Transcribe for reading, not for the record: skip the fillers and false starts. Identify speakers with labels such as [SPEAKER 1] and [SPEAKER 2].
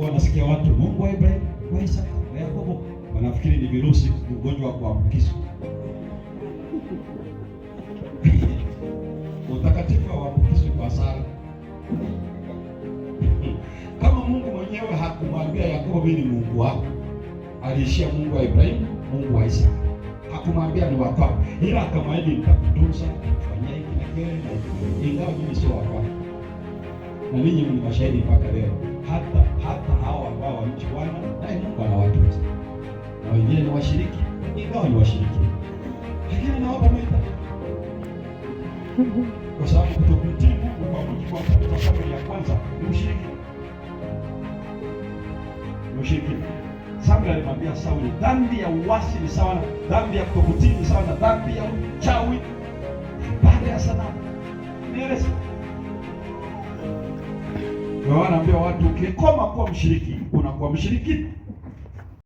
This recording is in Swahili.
[SPEAKER 1] Wanasikia watu Mungu wa Ibrahimu, wa Isaka, wa Yakobo, wanafikiri ni virusi, ugonjwa wa kuambukizwa. Utakatifu hauambukizwi kwa sala. Kama Mungu mwenyewe hakumwambia Yakobo mimi ni Mungu wako, aliishia Mungu wa Ibrahimu, Mungu wa Isaka. Hakumwambia ni wako, ila akamwahidi nitakutunza, kufanyia hiki na kile na hiki. Ingawa mimi sio wako. Na ninyi ni mashahidi mpaka leo. Hata hao ambao wamchuana naye Mungu anawatunza. Na wengine ni washiriki, ingawa ni washiriki. Lakini na wapo mwita. Kwa sababu kutokutii Mungu kwa mujibu wa Samueli ya kwanza ni ushiriki. Ni ushiriki. Samueli alimwambia Sauli, dhambi ya uasi ni sawa na dhambi ya kutokutii, ni sawa na dhambi ya uchawi, ibada ya sanamu. Nieleze. Kwa anaambia watu ukikoma kuwa mshiriki, unakuwa mshiriki.